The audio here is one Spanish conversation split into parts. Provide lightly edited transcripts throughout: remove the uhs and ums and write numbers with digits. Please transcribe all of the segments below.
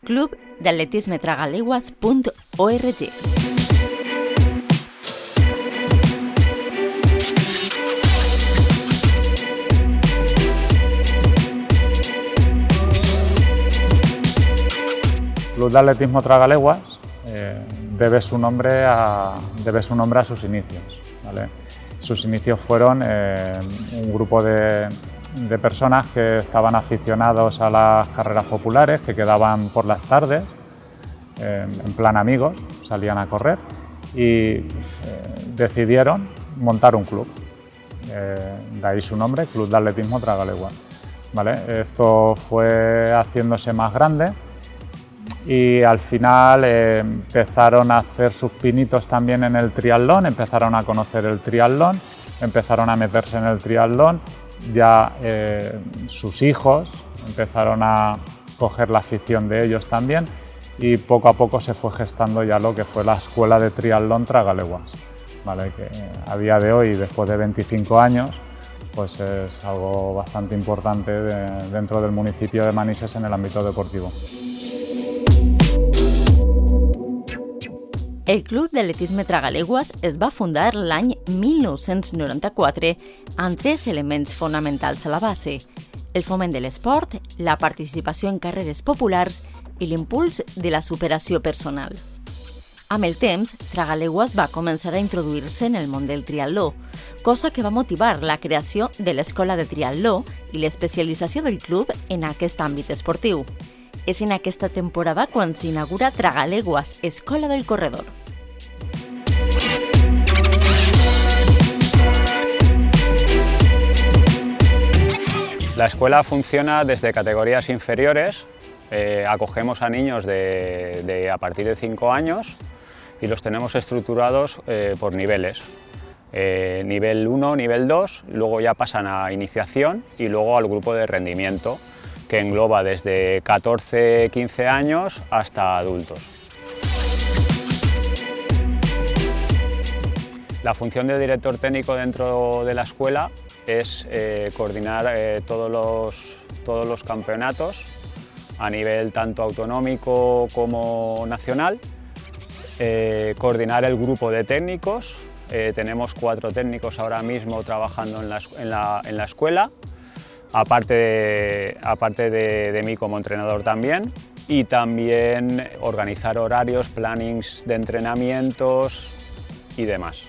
clubdatletismetragaleguas.org. Club de Atletismo Tragaleguas debe su nombre a sus inicios, ¿vale? Sus inicios fueron un grupo de personas que estaban aficionados a las carreras populares, que quedaban por las tardes, en plan amigos, salían a correr y decidieron montar un club. De ahí su nombre, Club de Atletismo Tragaleguas, ¿vale? Esto fue haciéndose más grande y al final empezaron a hacer sus pinitos también en el triatlón, empezaron a conocer el triatlón, empezaron a meterse en el triatlón, ya sus hijos empezaron a coger la afición de ellos también y poco a poco se fue gestando ya lo que fue la Escuela de Triatlón Tragaleguas, ¿vale? Que a día de hoy, después de 25 años, pues es algo bastante importante dentro del municipio de Manises en el ámbito deportivo. El Club d'Atletisme Tragaleguas es va fundar l'any 1994 amb 3 elements fonamentals a la base: el foment de l'esport, la participació en carreres populars i l'impuls de la superació personal. Amb el temps, Tragaleguas va començar a introduir-se en el món del triatló, cosa que va motivar la creació de l'Escola de Triatló i l'especialització del club en aquest àmbit esportiu. És en aquesta temporada quan s'inaugura Tragaleguas, Escola del Corredor. La escuela funciona desde categorías inferiores, acogemos a niños a partir de 5 años y los tenemos estructurados por niveles. Nivel 1, nivel 2, luego ya pasan a iniciación y luego al grupo de rendimiento, que engloba desde 14-15 años hasta adultos. La función del director técnico dentro de la escuela es coordinar todos los campeonatos a nivel tanto autonómico como nacional, coordinar el grupo de técnicos. Tenemos 4 técnicos ahora mismo trabajando en la escuela, aparte de mí como entrenador también, y también organizar horarios, plannings de entrenamientos y demás.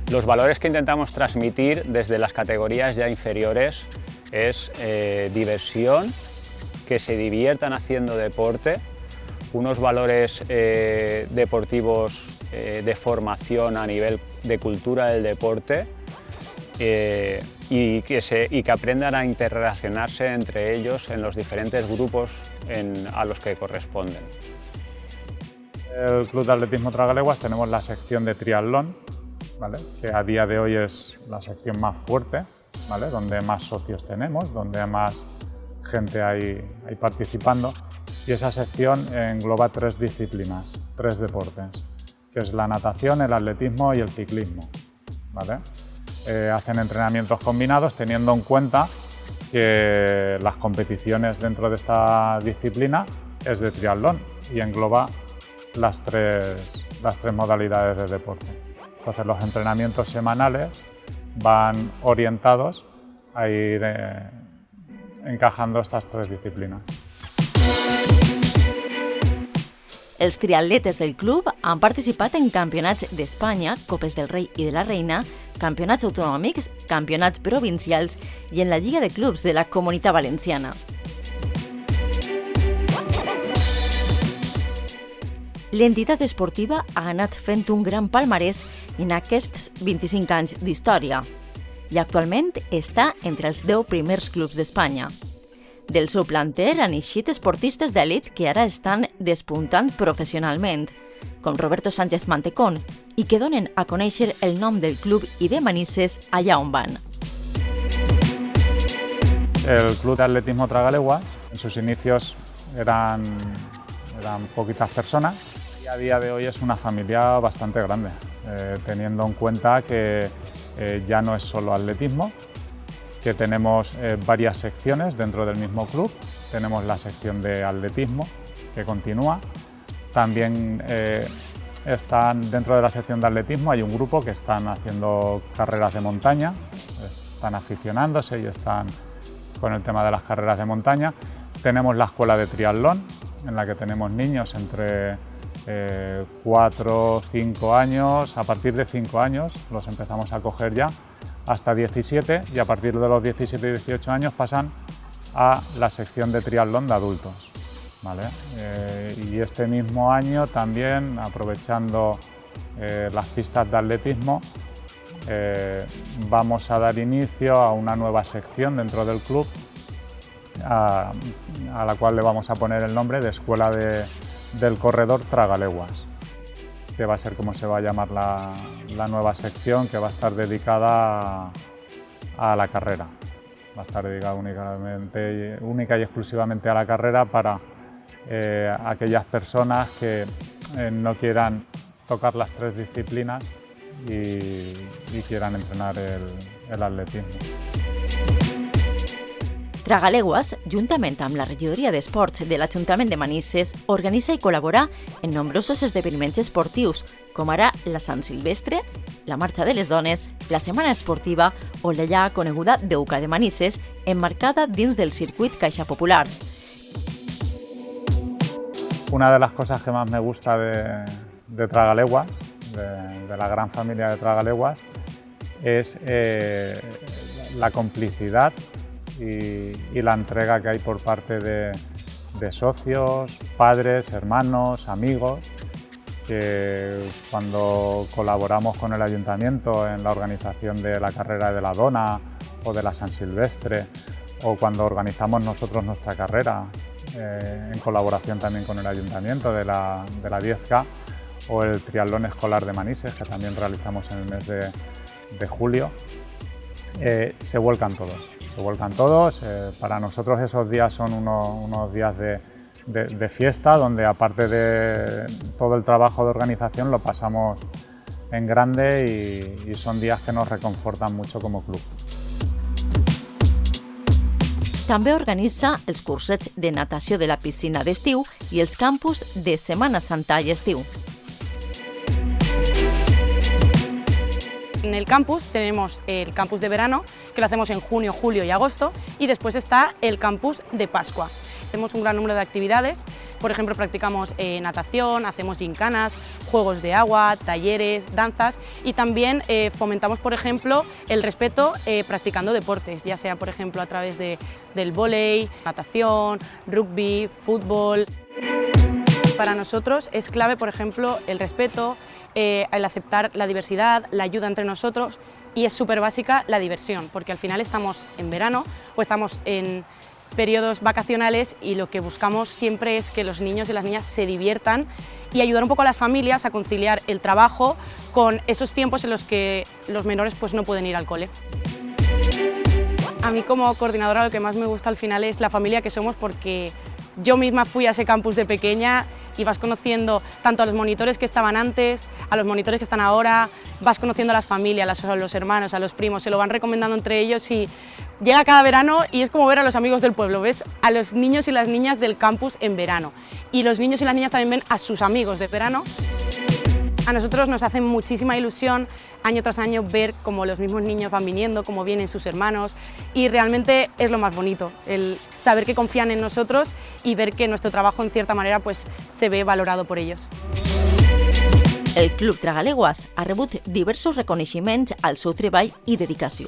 Los valores que intentamos transmitir desde las categorías ya inferiores es diversión, que se diviertan haciendo deporte, unos valores deportivos de formación a nivel de cultura del deporte, y que aprendan a interrelacionarse entre ellos en los diferentes grupos a los que corresponden. El Club de Atletismo Tragaleguas tenemos la sección de triatlón, ¿vale? Que a día de hoy es la sección más fuerte, ¿vale? Donde más socios tenemos, donde más gente hay participando, y esa sección engloba 3 disciplinas, 3 deportes, que es la natación, el atletismo y el ciclismo, ¿vale? Hacen entrenamientos combinados teniendo en cuenta que las competiciones dentro de esta disciplina es de triatlón y engloba las tres modalidades de deporte. Entonces los entrenamientos semanales van orientados a ir encajando estas 3 disciplinas. Els triatletes del club han participat en campionats d'Espanya, Copes del Rei i de la Reina, campionats autonòmics, campionats provincials i en la Lliga de Clubs de la Comunitat Valenciana. L'entitat esportiva ha anat fent un gran palmarès en aquests 25 anys d'història i actualment està entre els 10 primers clubs d'Espanya. Del seu planter han eixit esportistes d'elit que ara estan despuntant professionalment, com Roberto Sánchez Mantecón, i que donen a conèixer el nom del club i de Manises allà on van. El Club de Atletismo Tragaleguas, en sus inicios eran poquitas personas y a día de hoy es una familia bastante grande, teniendo en cuenta que ya no es solo atletismo, que tenemos varias secciones dentro del mismo club. Tenemos la sección de atletismo, que continúa. También dentro de la sección de atletismo hay un grupo que están haciendo carreras de montaña, están aficionándose y están con el tema de las carreras de montaña. Tenemos la escuela de triatlón, en la que tenemos niños entre 4 o 5 años, a partir de 5 años los empezamos a coger ya, hasta 17, y a partir de los 17 y 18 años pasan a la sección de triatlón de adultos, ¿vale? Y este mismo año también, aprovechando las pistas de atletismo, vamos a dar inicio a una nueva sección dentro del club, a la cual le vamos a poner el nombre de Escuela del Corredor Tragaleguas, que va a ser como se va a llamar la nueva sección, que va a estar dedicada a la carrera. Va a estar dedicada única y exclusivamente a la carrera para aquellas personas que no quieran tocar las 3 disciplinas y quieran entrenar el atletismo. Tragaleguas, juntament amb la regidoria d'Esports de l'Ajuntament de Manises, organitza i col·labora en nombrosos esdeveniments esportius, com ara la Sant Silvestre, la Marxa de les Dones, la Setmana Esportiva o la ja coneguda Deuca de Manises, emmarcada dins del circuit Caixa Popular. Una de las cosas que más me gusta de Tragaleguas, de la gran familia de Tragaleguas, es la complicidad y la entrega que hay por parte de socios, padres, hermanos, amigos, que cuando colaboramos con el Ayuntamiento en la organización de la carrera de la Dona o de la San Silvestre, o cuando organizamos nosotros nuestra carrera en colaboración también con el Ayuntamiento de la 10K, o el triatlón escolar de Manises, que también realizamos en el mes de julio, se vuelcan todos. Para nosotros esos días son unos días de fiesta, donde aparte de todo el trabajo de organización lo pasamos en grande y son días que nos reconfortan mucho como club. També organitza els cursets de natació de la piscina d'estiu i els campus de Setmana Santa i estiu. En el campus tenemos el campus de verano, que lo hacemos en junio, julio y agosto, y después está el campus de Pascua. Hacemos un gran número de actividades, por ejemplo practicamos natación, hacemos gincanas, juegos de agua, talleres, danzas, y también fomentamos, por ejemplo, el respeto practicando deportes, ya sea por ejemplo a través del vóley, natación, rugby, fútbol. Para nosotros es clave, por ejemplo, el respeto, el aceptar la diversidad, la ayuda entre nosotros, y es súper básica la diversión, porque al final estamos en verano o estamos en periodos vacacionales y lo que buscamos siempre es que los niños y las niñas se diviertan y ayudar un poco a las familias a conciliar el trabajo con esos tiempos en los que los menores pues no pueden ir al cole. A mí como coordinadora lo que más me gusta al final es la familia que somos, porque yo misma fui a ese campus de pequeña y vas conociendo tanto a los monitores que estaban antes, a los monitores que están ahora, vas conociendo a las familias, a los hermanos, a los primos, se lo van recomendando entre ellos y llega cada verano y es como ver a los amigos del pueblo, ves a los niños y las niñas del campus en verano y los niños y las niñas también ven a sus amigos de verano. A nosotros nos hace muchísima ilusión año tras año ver cómo los mismos niños van viniendo, cómo vienen sus hermanos, y realmente es lo más bonito, el saber que confían en nosotros y ver que nuestro trabajo en cierta manera pues, se ve valorado por ellos. El Club Tragaleguas ha rebut diversos reconeixements al seu treball i dedicació.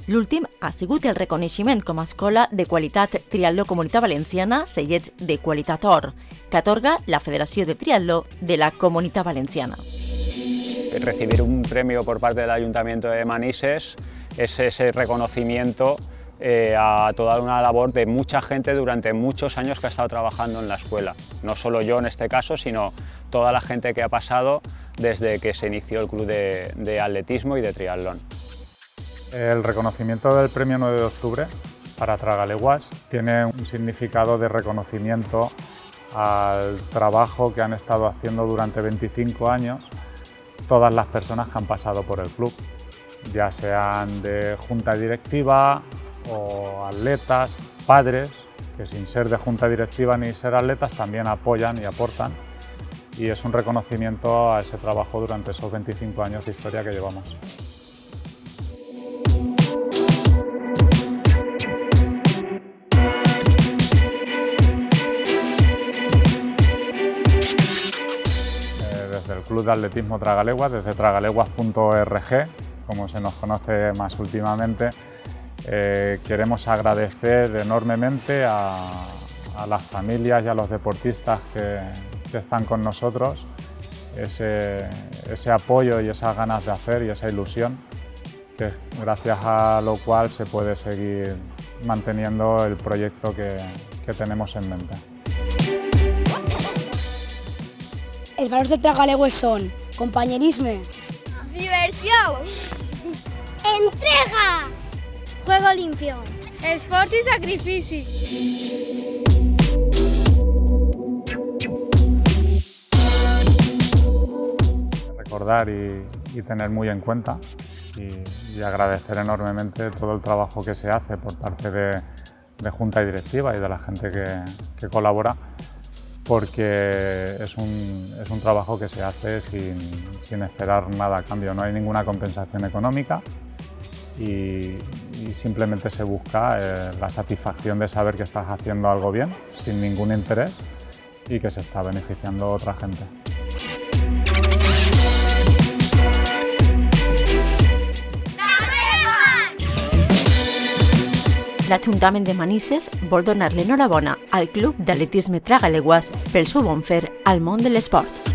L'últim ha sigut el reconeixement com a Escola de Qualitat Triatló Comunitat Valenciana, Sellets de Qualitat Or, que atorga la Federació de Triatló de la Comunitat Valenciana. Recibir un premio por parte del Ayuntamiento de Manises es ese reconocimiento a toda una labor de mucha gente durante muchos años que ha estado trabajando en la escuela. No solo yo en este caso, sino toda la gente que ha pasado desde que se inició el club de atletismo y de triatlón. El reconocimiento del premio 9 de octubre para Tragaleguas tiene un significado de reconocimiento al trabajo que han estado haciendo durante 25 años todas las personas que han pasado por el club. ya sean de junta directiva o atletas, padres, que sin ser de junta directiva ni ser atletas también apoyan y aportan, y es un reconocimiento a ese trabajo durante esos 25 años de historia que llevamos. Desde el Club de Atletismo Tragaleguas, desde tragaleguas.org, como se nos conoce más últimamente, queremos agradecer enormemente a las familias y a los deportistas que están con nosotros ese apoyo y esas ganas de hacer y esa ilusión, que gracias a lo cual se puede seguir manteniendo el proyecto que tenemos en mente. Els valors de Tragaleguas són compañerisme, diversión, entrega, juego limpio, esfuerzo y sacrificio. Recordar y tener muy en cuenta y agradecer enormemente todo el trabajo que se hace por parte de Junta y Directiva y de la gente que colabora, porque es un trabajo que se hace sin esperar nada a cambio. No hay ninguna compensación económica y simplemente se busca la satisfacción de saber que estás haciendo algo bien, sin ningún interés, y que se está beneficiando a otra gente. L'Ajuntament de Manises vol donar l'enhorabona al Club d'Atletisme Tragaleguas pel seu bon fer al món de l'esport.